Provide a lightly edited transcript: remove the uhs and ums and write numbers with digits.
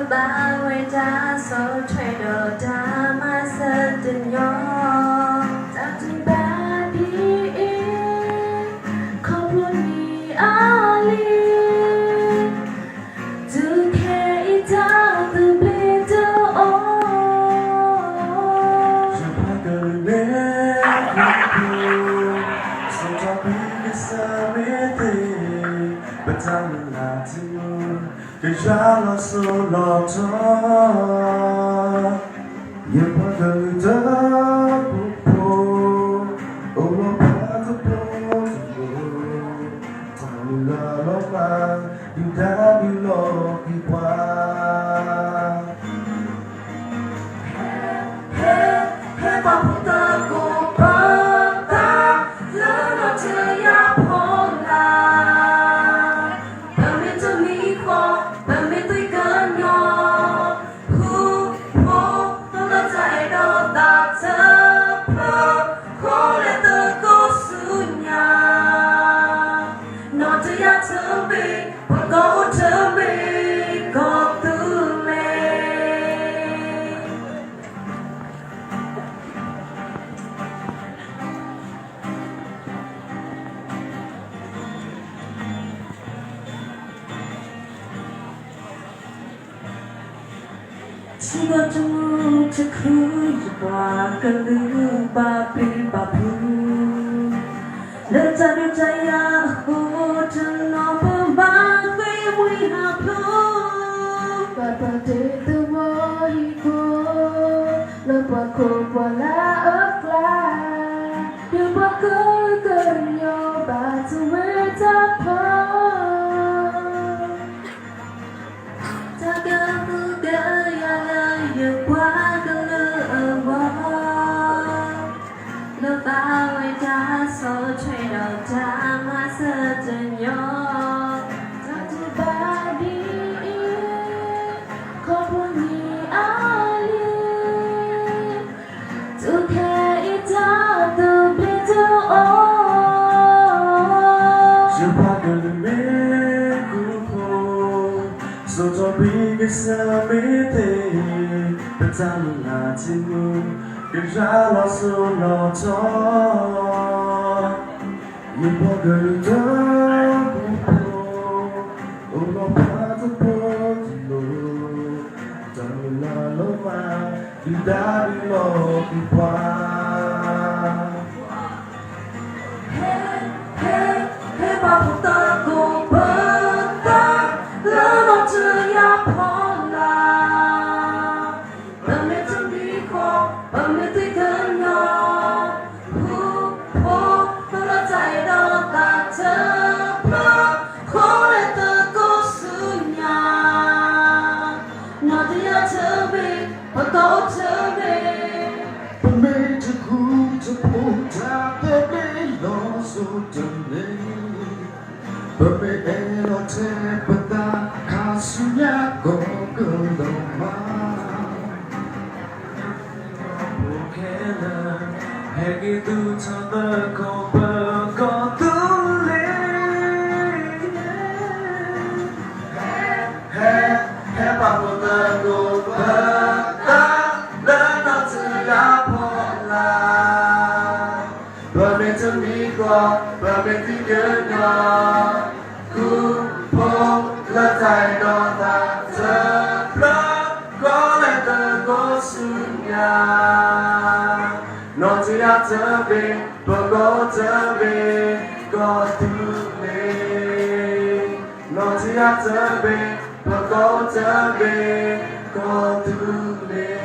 Ba quay ra số trader đã mà sợ tình nhau ta chỉ ba đi không luôn đi ali từ khi ta từ bên đâuจะพากันเล่นสงจะเป็นกิจไม่ดีประจำเวลาที่มึงก็อยากลองสู้ลองทออย่าพากันเดินผู้โอ้ลองพาจะพูดทำเวลาลงมาอยู่ได้ไม่ลงดีกว่าHãy subscribe cho kênh Ghiền Mì Gõ để không bỏ lỡ Siapa cemu cekru jua kelu babi babu Letak percaya aku tenang pembagai wihabu Bapa tetewahiku Lepas ku pola akhlak Lepas ku kenyo batu betapa Takkan ku gaya lagi qua cơn lửa bóng Lớp bao ai ta số chơi đầu ta mà sợ tình nhau Ta chỉ ba đi không buồn gì ai Từ khi ta từ bên đâuจะพากันเล่นคู่โพสงจะเป็นกิจไม่ดีประจำเวลาที่มึงก็อยากลองสู้ลองทออย่าพากันเดินผู้โอ้ลองพาจะพูดที่รู้จำเวลาลงมาที่ได้ไม่ลงดีกว่า Hãy bảo phụ ta cùng bước ta lỡ nó chưa nháp hôn là Bà mẹ chân đi khó, bà mẹ tuy thân nhỏ Nó là chạy đó ta chấp lỡ Khó lẽ từ cô sư nhà Nó thì trở về, và có trở về ผมไม่จะคู่จะพูดจากเธอไม่ลองสู้จังเลยผมไม่เอโลเทปตาขาสุญญาก็เกินลงมาโอเคนะให้กี่ดูเธอเลิกก็เปิดก็ตุลีให้ปากผมเลิกก็เปิดตาเลิกนอกจากพอลาเพื่อเป็นจะมีกว่าเพื่อเป็นที่เกินกว่ากูพบและใจนอนตาเธอเพราะก็และเธอก็สุญญานอนที่อยากเธอเป็นเพื่อก็เธอเป็นก็ทุเลยนอนที่อยากเธอเป็นเพื่อก็เธอเป็นก็ทุเลย